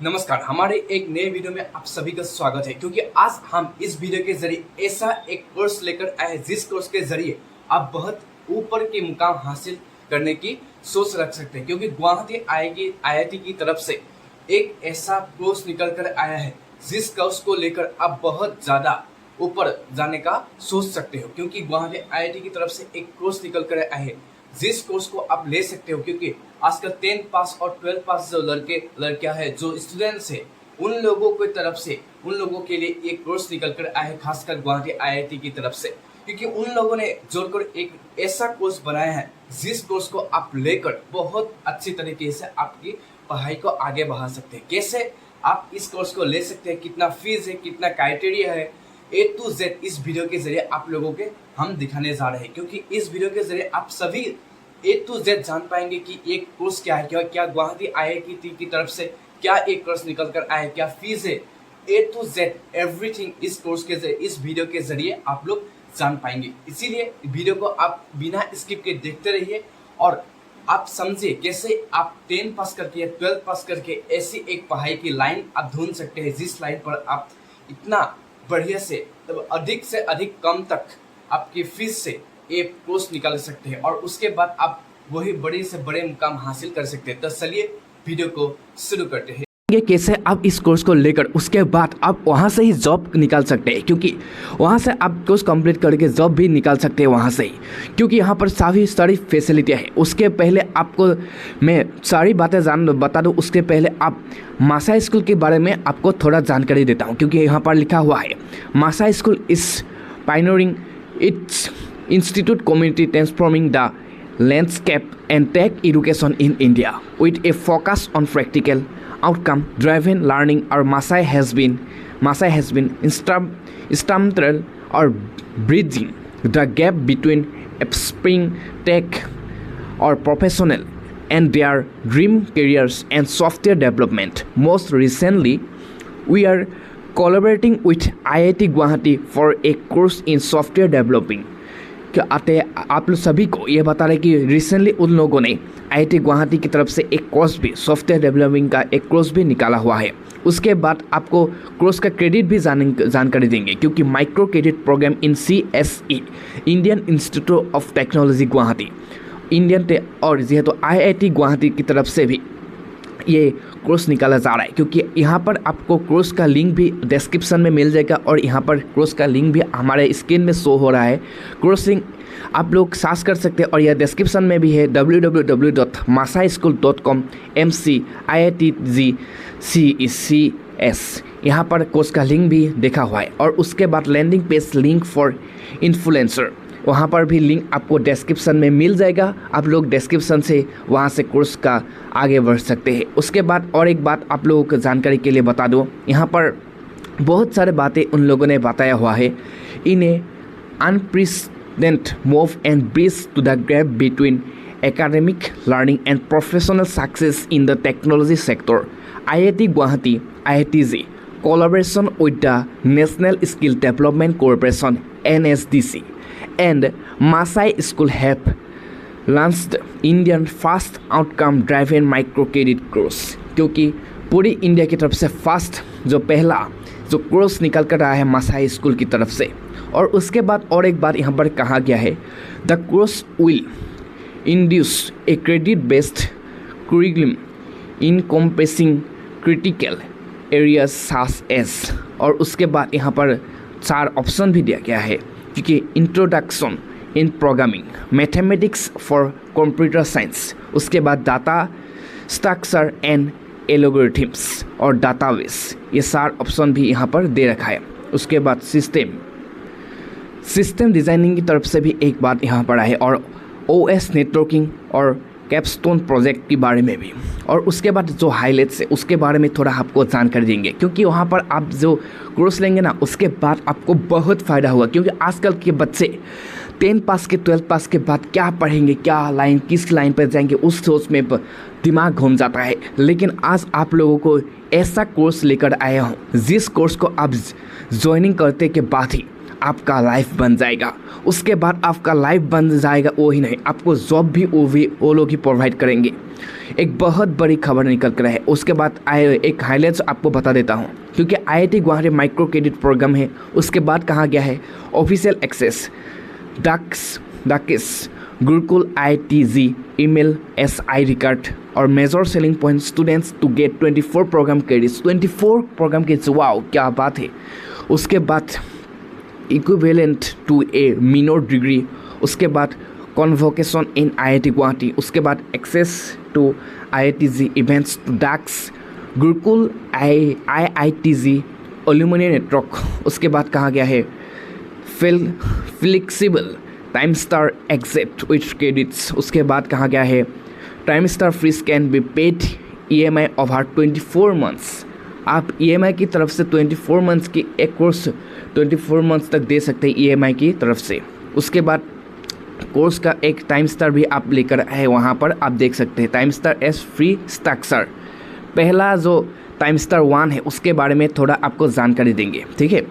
नमस्कार, हमारे एक नए वीडियो में आप सभी का स्वागत है। क्योंकि आज हम इस वीडियो के जरिए ऐसा एक कोर्स लेकर आए हैं जिस कोर्स के जरिए आप बहुत ऊपर के मुकाम हासिल करने की सोच रख सकते हैं। क्योंकि गुवाहाटी आईआईटी की तरफ से एक ऐसा कोर्स निकल कर आया है जिस कोर्स को लेकर आप बहुत ज़्यादा ऊपर जाने का सोच सकते हो। क्योंकि गुवाहाटी आईआईटी की तरफ से एक कोर्स निकल कर आया है जिस कोर्स को आप ले सकते हो। क्योंकि आजकल 10th पास और 12th पास जो लड़के लड़कियां हैं, जो स्टूडेंट्स हैं, उन लोगों की तरफ से उन लोगों के लिए एक कोर्स निकल कर आया है, खासकर गुवाहाटी आईआईटी की तरफ से। क्योंकि उन लोगों ने जोड़कर एक ऐसा कोर्स बनाया है जिस कोर्स को आप लेकर बहुत अच्छी तरीके से आपकी पढ़ाई को आगे बढ़ा सकते हैं। कैसे आप इस कोर्स को ले सकते हैं, कितना फीस है, कितना क्राइटेरिया है, A to Z इस वीडियो के जरिए आप लोगों के हम दिखाने जा रहे हैं। क्योंकि इस वीडियो के जरिए आप सभी A to Z जान पाएंगे कि एक कोर्स क्या है, क्या गुवाहाटी आईआईटी की तरफ से क्या एक कोर्स निकल कर आया है, क्या फीस है, A to Z एवरीथिंग इस कोर्स के जरिए, इस वीडियो के जरिए आप लोग जान पाएंगे। इसीलिए वीडियो को आप बिना स्किप के देखते रहिए और आप समझिए कैसे आप 10 पास करके या 12 पास करके ऐसी एक पढ़ाई की लाइन आप ढूंढ सकते हैं जिस लाइन पर आप इतना बढ़िया से अधिक कम तक आपकी फीस से एक कोर्स निकाल सकते हैं और उसके बाद आप वही बड़े से बड़े मुकाम हासिल कर सकते हैं। तो चलिए वीडियो को शुरू करते हैं। ये कैसे आप इस कोर्स को लेकर उसके बाद आप वहाँ से ही जॉब निकाल सकते हैं। क्योंकि वहाँ से आप कोर्स कंप्लीट करके जॉब भी निकाल सकते हैं वहाँ से ही। क्योंकि यहाँ पर सारी फैसिलिटियाँ हैं। उसके पहले आपको मैं सारी बातें बता दूँ। उसके पहले आप मासा स्कूल के बारे में आपको थोड़ा जानकारी देता हूँ। क्योंकि यहाँ पर लिखा हुआ है, मासा school is pioneering it's institute community transforming the landscape and tech education in India with a focus on practical outcome driven learning. Or Masai has been instrumental or bridging the gap between aspiring tech or professional and their dream careers and software development. Most recently, we are collaborating with IIT Guwahati for a course in software developing. आप लोग सभी को ये बता रहे कि recently उन लोगों ने आईआईटी गुवाहाटी की तरफ से एक कोर्स भी, सॉफ्टवेयर डेवलपिंग का एक कोर्स भी निकाला हुआ है। उसके बाद आपको कोर्स का क्रेडिट भी जानकारी देंगे। क्योंकि micro credit program in CSE Indian Institute of Technology Guwahati और जेहेतु आईआईटी गुवाहाटी की तरफ से भी ये कोर्स निकाला जा रहा है। क्योंकि यहाँ पर आपको कोर्स का लिंक भी डिस्क्रिप्शन में मिल जाएगा और यहाँ पर कोर्स का लिंक भी हमारे स्क्रीन में शो हो रहा है। कोर्स लिंक आप लोग सर्च कर सकते हैं और यह डिस्क्रिप्शन में भी है www.masaschool.com MCIITGCECS। यहाँ पर कोर्स का लिंक भी देखा हुआ है। और उसके बाद landing page link for influencer, वहाँ पर भी लिंक आपको डिस्क्रिप्शन में मिल जाएगा। आप लोग डिस्क्रिप्शन से वहाँ से कोर्स का आगे बढ़ सकते हैं। उसके बाद और एक बात आप लोगों को जानकारी के लिए बता दूँ, यहाँ पर बहुत सारे बातें उन लोगों ने बताया हुआ है। In a unprecedented move and bridge to the gap between academic learning and professional success in the technology sector, IIT Guwahati IITG collaboration with the National Skill Development Corporation NSDC and Masai School have launched Indian first outcome driven micro credit course। क्योंकि पूरी India की तरफ से first पहला course निकल कर रहा है मासाई स्कूल की तरफ से। और उसके बाद और एक बार यहाँ पर कहा गया है, the course will induce a credit based curriculum encompassing critical areas such as. और उसके बाद यहाँ पर 4 ऑप्शन भी दिया गया है। क्योंकि introduction in programming, mathematics for computer science, उसके बाद डाटा स्ट्रक्चर एंड एल्गोरिथम्स और डाटाबेस, ये 4 ऑप्शन भी यहाँ पर दे रखा है। उसके बाद सिस्टम डिज़ाइनिंग की तरफ से भी एक बात यहाँ पर है और OS नेटवर्किंग और कैपस्टोन प्रोजेक्ट के बारे में भी। और उसके बाद जो हाईलाइट्स है उसके बारे में थोड़ा आपको जानकारी देंगे। क्योंकि वहाँ पर आप जो कोर्स लेंगे ना, उसके बाद आपको बहुत फ़ायदा होगा। क्योंकि आजकल के बच्चे 10 पास के 12 पास के बाद क्या पढ़ेंगे, क्या लाइन, किस लाइन पर जाएंगे, उस सोच में दिमाग घूम जाता है। लेकिन आज आप लोगों को ऐसा कोर्स लेकर आया हूँ जिस कोर्स को आप ज्वाइनिंग करते के बाद ही आपका लाइफ बन जाएगा। उसके बाद आपका लाइफ बन जाएगा वो ही नहीं, आपको जॉब भी वो लोग ही प्रोवाइड करेंगे। एक बहुत बड़ी खबर निकल कर है। उसके बाद एक हाईलाइट्स आपको बता देता हूँ, क्योंकि IIT Guwahati micro credit program है। उसके बाद कहा गया है ऑफिशियल एक्सेस डाकिस Gurukul IITG email SI record और major selling point students to get 24 program credits. 24 program credits, wow क्या बात है। उसके बाद equivalent to a minor degree. उसके बाद कॉन्वोकेशन इन IIT गुवाहाटी। उसके बाद access to IITG events to डाक्स गुरुकुल IITG एल्यूमिनी नेटवर्क। उसके बाद कहा गया है flexible time star exit with credits. उसके बाद कहा गया है time star fees can be paid EMI over 24 months. आप EMI की तरफ से 24 मंथ्स की एक कोर्स 24 मंथ्स तक दे सकते हैं EMI की तरफ से। उसके बाद कोर्स का एक टाइम स्टार भी आप लेकर आए, वहाँ पर आप देख सकते हैं time star S free structure. पहला जो टाइम स्टार 1 है उसके बारे में थोड़ा आपको जानकारी देंगे, ठीक है।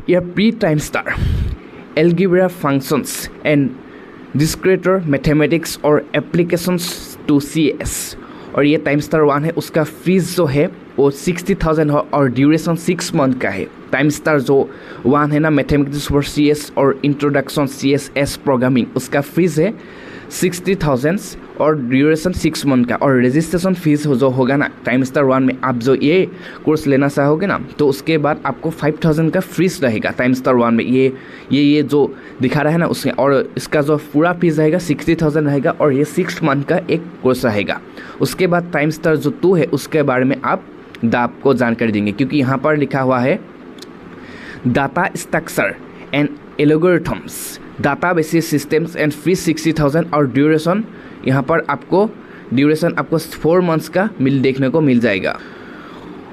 यह pre time star algebra functions and discrete mathematics और एप्लीकेशंस टू CS। और ये टाइम स्टार 1 है, उसका फीस जो है वो 60,000 है और ड्यूरेशन 6 मंथ का है। टाइम स्टार जो 1 है ना, मैथमेटिक्स फॉर CS और इंट्रोडक्शन CSS प्रोग्रामिंग, उसका फीस है 60,000 और ड्यूरेशन 6 मंथ का। और रजिस्ट्रेशन फीस जो होगा ना टाइम स्टार 1 में, आप जो ये कोर्स लेना चाहोगे ना तो उसके बाद आपको 5,000 का फीस रहेगा टाइम स्टार 1 में। ये जो दिखा रहा है ना उसमें, और इसका जो पूरा फीस रहेगा 60,000 रहेगा और ये 6 मंथ का एक कोर्स रहेगा। उसके बाद टाइम स्टार जो 2 है उसके बारे में आपको जानकारी देंगे, क्योंकि यहाँ पर लिखा हुआ है data structure and algorithms data basis systems and fees 60,000 और ड्यूरेशन यहाँ पर आपको 4 मंथ्स का देखने को मिल जाएगा।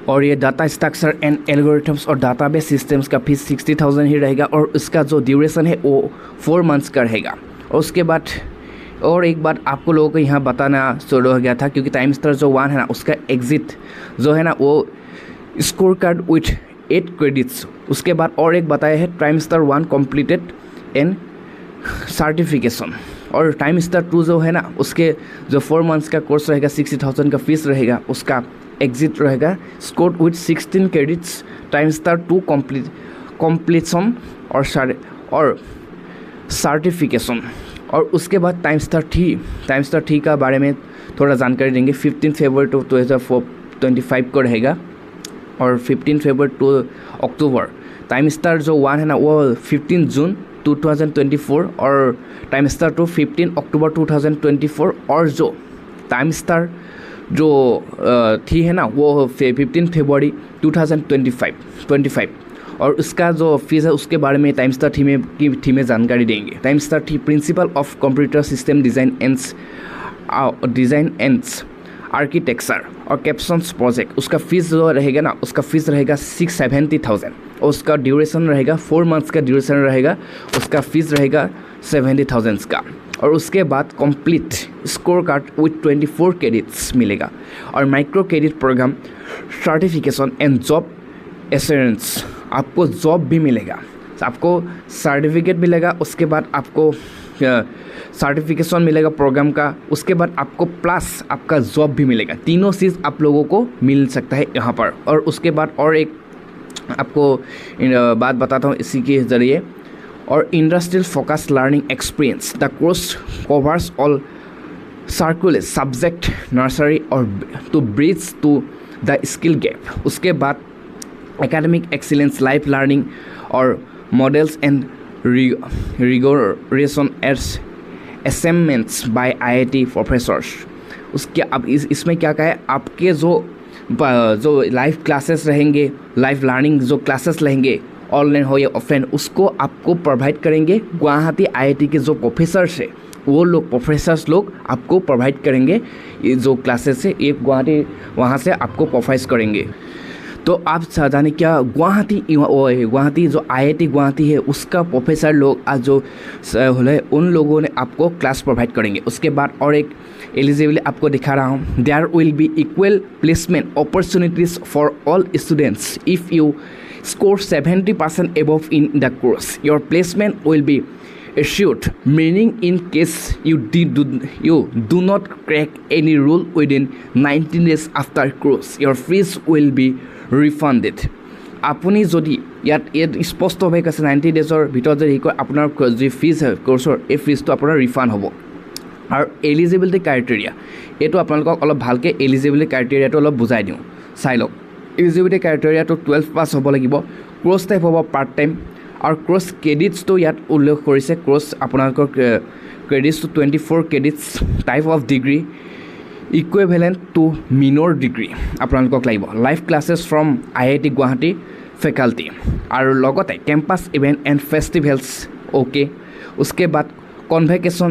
और ये डाटा स्ट्रक्चर एंड एल्गोरिथम्स और डाटाबेस सिस्टम्स का फीस 60,000 ही रहेगा और इसका जो ड्यूरेशन है वो 4 मंथ्स का रहेगा। और उसके बाद और एक बात आपको लोगों को यहाँ बताना शुरू हो गया था, क्योंकि टाइम स्टार जो 1 है ना उसका एग्जिट जो है ना वो स्कोर कार्ड विथ 8 क्रेडिट्स। उसके बाद और एक बताया है time star 1 completed and certification. और टाइम स्टार 2 जो है ना उसके जो 4 मंथ्स का कोर्स रहेगा 60,000 का फीस रहेगा, उसका एग्जिट रहेगा score with 16 credits. Time star 2 completion और सर्टिफिकेशन। और उसके बाद टाइम स्टार 3 का बारे में थोड़ा जानकारी देंगे। 15 फरवरी 2025 को रहेगा और 15 फरवरी टू अक्टूबर। टाइम स्टार जो 1 है ना वो 15 जून 2024 और टाइम स्टार 2 15 अक्टूबर 2024। और जो टाइम स्टार जो 3 है ना वो 15 फरवरी 2025। और उसका जो फीस है उसके बारे में टाइम स्टार 3 में जानकारी देंगे। Time star 3 principle of computer system design ends architecture और कैप्शंस प्रोजेक्ट, उसका फीस जो रहेगा ना उसका फीस रहेगा 670,000 और उसका ड्यूरेशन रहेगा 4 मंथ्स का ड्यूरेशन रहेगा, उसका फीस रहेगा 70,000 का। और उसके बाद complete score card with 24 credits मिलेगा और micro credit program certification and job assurance, आपको जॉब भी मिलेगा, आपको सर्टिफिकेट मिलेगा, उसके बाद आपको सर्टिफिकेशन मिलेगा प्रोग्राम का, उसके बाद आपको प्लस आपका जॉब भी मिलेगा। तीनों चीज़ आप लोगों को मिल सकता है यहाँ पर। और उसके बाद और एक आपको बात बताता हूँ इसी के ज़रिए। और industrial focus learning experience, the course covers all circular subject nursery और to bridge to the skill gap. उसके बाद एकेडमिक एक्सीलेंस, लाइफ लर्निंग और मॉडल्स एंड रिगोरेशन एस असेसमेंट्स बाय IIT प्रोफेसर्स। उसके अब इसमें क्या कहा है, आपके जो लाइव क्लासेस रहेंगे, लाइव लर्निंग जो क्लासेस रहेंगे ऑनलाइन हो या ऑफलाइन, उसको आपको प्रोवाइड करेंगे गुवाहाटी IIT के जो प्रोफेसर्स है वो लोग प्रोफेसर्स लोग आपको प्रोवाइड करेंगे। ये जो क्लासेस है ये गुवाहाटी वहाँ से आपको प्रोवाइड करेंगे। तो आप जाने क्या गुवाहाटी जो IIT गुवाहाटी है उसका प्रोफेसर लोग आज जो उन लोगों ने आपको क्लास प्रोवाइड करेंगे। उसके बाद और एक एलिजिबिलिटी आपको दिखा रहा हूँ, there will be equal placement opportunities for all students if you score 70% above in the course. Your placement will be assured, meaning in case you do not crack any rule within 19 days after course, your fees will be refunded. আপুনি যদি ইয়াত স্পষ্টভাৱে কৈছে 90 ডেজৰ ভিতৰত যদি কয় আপোনাৰ যি ফিজ হয় কোৰ্চৰ এই ফিজটো আপোনাৰ ৰিফাণ্ড হ'ব। আৰু এলিজিবিলিটি ক্ৰাইটেৰিয়া এইটো আপোনালোকক অলপ ভালকৈ এলিজিবিলিটি ক্ৰাইটেৰিয়াটো অলপ বুজাই দিওঁ, চাই লওক। এলিজিবিলিটি ক্ৰাইটেৰিয়াটো 12 পাছ হ'ব লাগিব, কোৰ্চ টাইপ হ'ব পাৰ্ট টাইম, আৰু কোৰ্চ ক্ৰেডিটছটো ইয়াত উল্লেখ কৰিছে। কোৰ্চ আপোনালোকৰ ক্ৰেডিটছটো 24 credits, type of degree equivalent to minor degree আপোনালোকক লাগিব। Live classes from IIT Guwahati faculty, আৰু লগতে campus event and festivals okay. उसके बाद convocation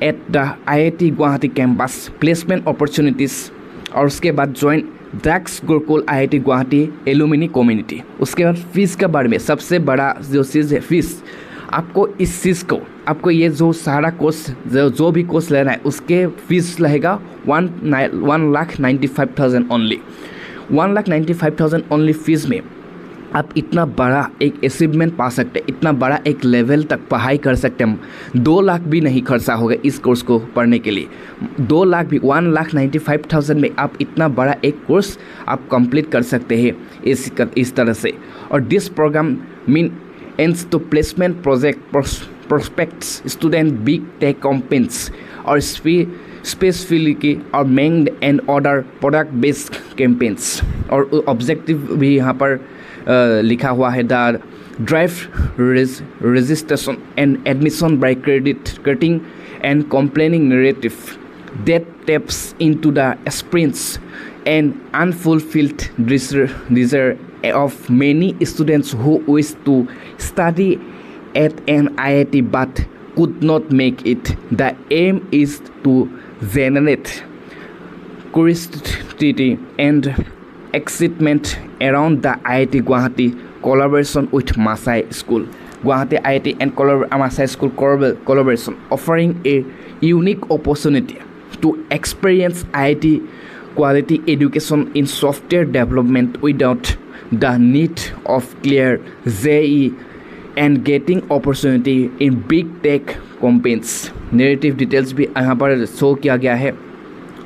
at the IIT Guwahati campus, placement opportunities, और उसके बाद ज्वाइन ड्रग्स Gurukul IIT Guwahati alumni community. उसके बाद फीस के बारे में सबसे बड़ा जो चीज़ है फीस, आपको इस चीज़ को आपको ये जो सारा कोर्स जो भी कोर्स लेना है उसके फीस रहेगा 1,95,000 ओनली। 1,95,000 ओनली फीस में आप इतना बड़ा एक अचीवमेंट पा सकते हैं, इतना बड़ा एक लेवल तक पढ़ाई कर सकते हैं। 2 लाख भी नहीं खर्चा होगा इस कोर्स को पढ़ने के लिए। 2 लाख भी 1,95,000 में आप इतना बड़ा एक कोर्स आप कंप्लीट कर सकते हैं इस तरह से। और this program mean ends to placement project prospects student big tech companies और स्पेसिफिकली और MAANG and other product based companies. और ऑब्जेक्टिव भी यहाँ पर लिखा हुआ है, the drive registration and admission by creating and compelling narrative that taps into the experience and unfulfilled desire of many students who wish to study at an IIT but could not make it. The aim is to generate curiosity and excitement around the IIT Guwahati collaboration with Masai School. Guwahati IIT and Masai School collaboration offering a unique opportunity to experience IIT quality education in software development without the need of clear JEE and getting opportunity in big tech companies. Narrative details भी यहाँ पर show किया गया है,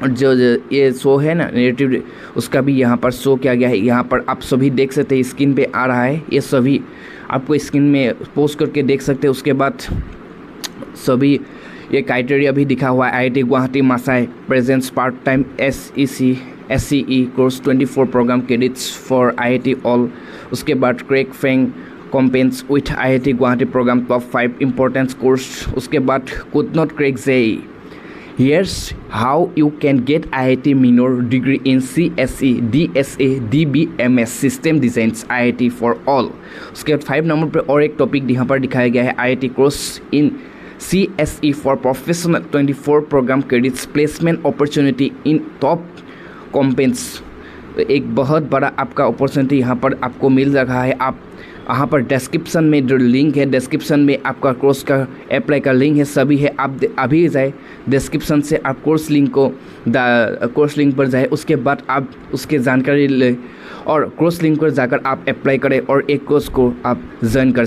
और जो ये show है ना नेरेटिव उसका भी यहाँ पर शो किया गया है। यहाँ पर आप सभी देख सकते हैं, स्क्रीन पे आ रहा है, ये सभी आपको स्क्रीन में पोस्ट करके देख सकते हैं। उसके बाद सभी ये क्राइटेरिया भी दिखा हुआ है। IIT Guwahati Masai presents part time SCE course 24 program credits for IIT all. उसके बाद crack FANG companies with IIT Guwahati program top 5 importance course. उसके बाद could not crack JEE, here's how you can get IIT minor degree in CSE, DSA, DBMS System Designs IIT for all। उसके बाद 5 number पर और एक topic यहाँ पर दिखाया गया है, IIT course in CSE for professional 24 program credits placement opportunity in top companies। एक बहुत बड़ा आपका अपॉर्चुनिटी यहाँ पर आपको मिल रहा है। आप यहाँ पर डिस्क्रिप्शन में जो लिंक है, डिस्क्रिप्शन में आपका कोर्स का अप्लाई का लिंक है, सभी है। आप अभी जाए डिस्क्रिप्शन से आप कोर्स लिंक पर जाए, उसके बाद आप उसके जानकारी ले और कोर्स लिंक पर जाकर आप अप्लाई करें और एक कोर्स को आप ज्वाइन कर